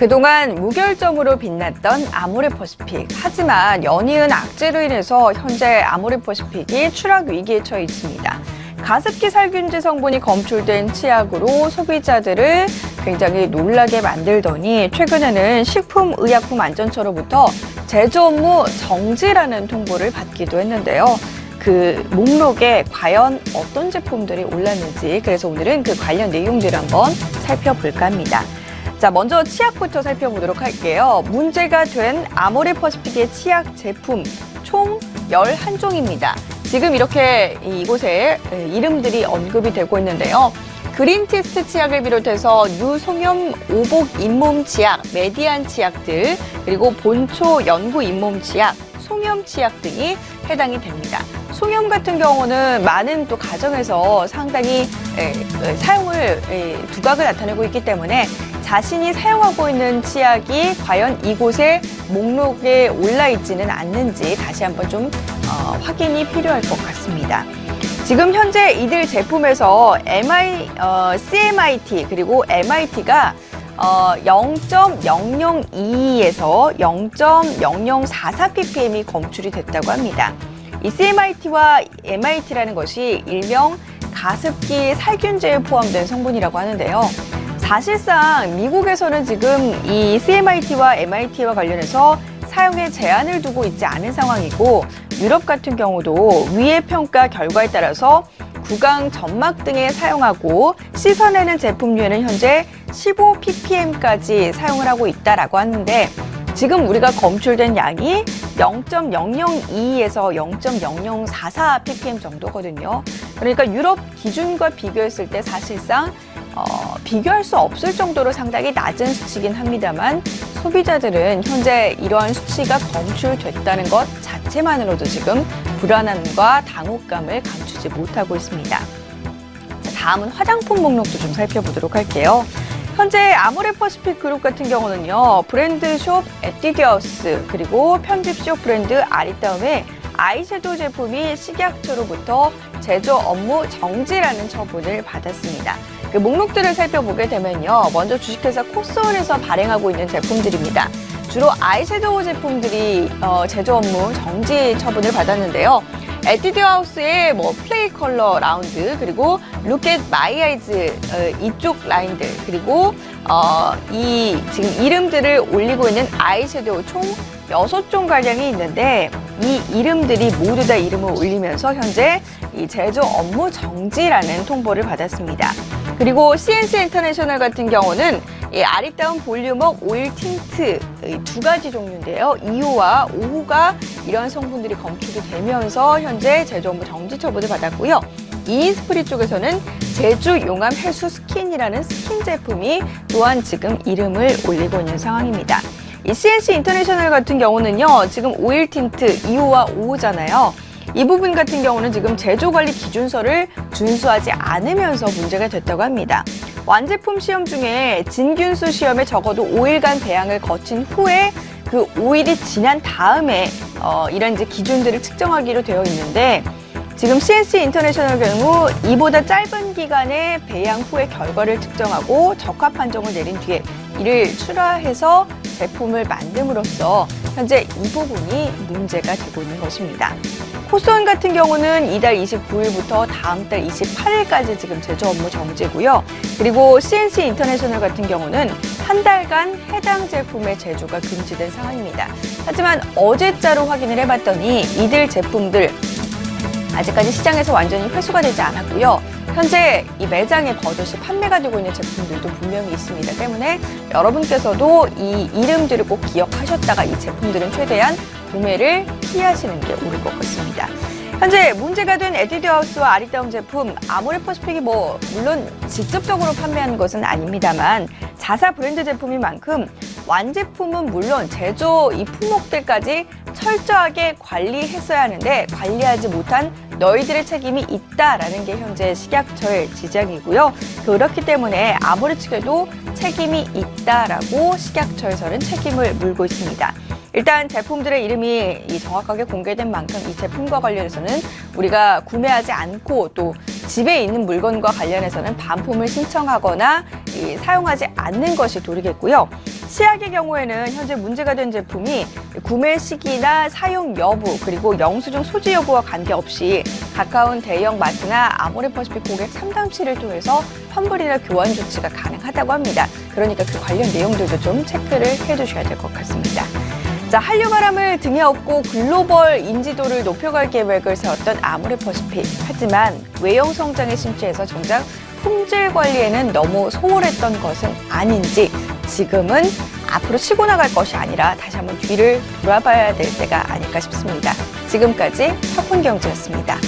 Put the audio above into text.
그동안 무결점으로 빛났던 아모레퍼시픽. 하지만 연이은 악재로 인해서 현재 아모레퍼시픽이 추락 위기에 처해 있습니다. 가습기 살균제 성분이 검출된 치약으로 소비자들을 굉장히 놀라게 만들더니 최근에는 식품의약품안전처로부터 제조 업무 정지라는 통보를 받기도 했는데요. 그 목록에 과연 어떤 제품들이 올랐는지, 그래서 오늘은 그 관련 내용들을 한번 살펴볼까 합니다. 자, 먼저 치약부터 살펴보도록 할게요. 문제가 된 아모레퍼시픽의 치약 제품 총 11종입니다. 지금 이렇게 이곳에 이름들이 언급이 되고 있는데요. 그린티스트 치약을 비롯해서 유송염 오복 잇몸 치약, 메디안 치약들, 그리고 본초 연구 잇몸 치약, 송염 치약 등이 해당이 됩니다. 송염 같은 경우는 많은 또 가정에서 상당히 사용을 두각을 나타내고 있기 때문에 자신이 사용하고 있는 치약이 과연 이곳에 목록에 올라 있지는 않는지 다시 한번 좀 확인이 필요할 것 같습니다. 지금 현재 이들 제품에서 CMIT 그리고 MIT가 0.002에서 0.0044ppm이 검출이 됐다고 합니다. 이 CMIT와 MIT라는 것이 일명 가습기 살균제에 포함된 성분이라고 하는데요. 사실상 미국에서는 지금 이 CMIT와 MIT와 관련해서 사용에 제한을 두고 있지 않은 상황이고, 유럽 같은 경우도 위의 평가 결과에 따라서 구강 점막 등에 사용하고 씻어내는 제품류에는 현재 15ppm까지 사용을 하고 있다라고 하는데, 지금 우리가 검출된 양이 0.002에서 0.0044ppm 정도거든요. 그러니까 유럽 기준과 비교했을 때 사실상 비교할 수 없을 정도로 상당히 낮은 수치이긴 합니다만, 소비자들은 현재 이러한 수치가 검출됐다는 것 자체만으로도 지금 불안함과 당혹감을 감추지 못하고 있습니다. 자, 다음은 화장품 목록도 좀 살펴보도록 할게요. 현재 아모레퍼시픽 그룹 같은 경우는요, 브랜드숍 에뛰드하우스 그리고 편집숍 브랜드 아리따움의 아이섀도우 제품이 식약처로부터 제조 업무 정지라는 처분을 받았습니다. 그 목록들을 살펴보게 되면요, 먼저 주식회사 코스온에서 발행하고 있는 제품들입니다. 주로 아이섀도우 제품들이 제조 업무 정지 처분을 받았는데요. 에뛰드하우스의 플레이 컬러 라운드, 그리고 Look at My Eyes 이쪽 라인들, 그리고 이 지금 이름들을 올리고 있는 아이섀도우 총 6종 가량이 있는데, 이 이름들이 모두 다 이름을 올리면서 현재 이 제조 업무 정지라는 통보를 받았습니다. 그리고 CNC 인터내셔널 같은 경우는 이 아리따움 볼륨업 오일 틴트 두 가지 종류인데요. 2호와 5호가 이런 성분들이 검출이 되면서 현재 제조 업무 정지 처분을 받았고요. 이니스프리 쪽에서는 제주 용암 해수 스킨이라는 스킨 제품이 또한 지금 이름을 올리고 있는 상황입니다. 이 CNC 인터내셔널 같은 경우는요, 지금 오일 틴트 2호와 5호잖아요. 이 부분 같은 경우는 지금 제조관리 기준서를 준수하지 않으면서 문제가 됐다고 합니다. 완제품 시험 중에 진균수 시험에 적어도 5일간 배양을 거친 후에 그 5일이 지난 다음에 이런 이제 기준들을 측정하기로 되어 있는데, 지금 CNC 인터내셔널 경우 이보다 짧은 기간의 배양 후의 결과를 측정하고 적합 판정을 내린 뒤에 이를 출하해서 제품을 만듦으로써 현재 이 부분이 문제가 되고 있는 것입니다. 코스온 같은 경우는 이달 29일부터 다음 달 28일까지 지금 제조 업무 정지고요. 그리고 CNC 인터내셔널 같은 경우는 한 달간 해당 제품의 제조가 금지된 상황입니다. 하지만 어제자로 확인을 해봤더니 이들 제품들 아직까지 시장에서 완전히 회수가 되지 않았고요. 현재 이 매장에 버젓이 판매가 되고 있는 제품들도 분명히 있습니다. 때문에 여러분께서도 이 이름들을 꼭 기억하셨다가 이 제품들은 최대한 구매를 피하시는 게 옳을 것 같습니다. 현재 문제가 된 에뛰드하우스와 아리따움 제품, 아모레퍼시픽이 물론 직접적으로 판매하는 것은 아닙니다만 자사 브랜드 제품인 만큼 완제품은 물론 제조 이 품목들까지 철저하게 관리했어야 하는데 관리하지 못한 너희들의 책임이 있다라는 게 현재 식약처의 지적이고요. 그렇기 때문에 아모레 측에도 책임이 있다라고 식약처에서는 책임을 물고 있습니다. 일단 제품들의 이름이 정확하게 공개된 만큼 이 제품과 관련해서는 우리가 구매하지 않고 또 집에 있는 물건과 관련해서는 반품을 신청하거나 사용하지 않는 것이 도리겠고요. 치약의 경우에는 현재 문제가 된 제품이 구매 시기나 사용 여부 그리고 영수증 소지 여부와 관계없이 가까운 대형 마트나 아모레퍼시픽 고객 상담실을 통해서 환불이나 교환 조치가 가능하다고 합니다. 그러니까 그 관련 내용들도 좀 체크를 해두셔야 될 것 같습니다. 자, 한류 바람을 등에 업고 글로벌 인지도를 높여갈 계획을 세웠던 아모레퍼시픽. 하지만 외형 성장의 심취에서 정작 품질 관리에는 너무 소홀했던 것은 아닌지 지금은 앞으로 치고 나갈 것이 아니라 다시 한번 뒤를 돌아봐야 될 때가 아닐까 싶습니다. 지금까지 혁훈경제였습니다.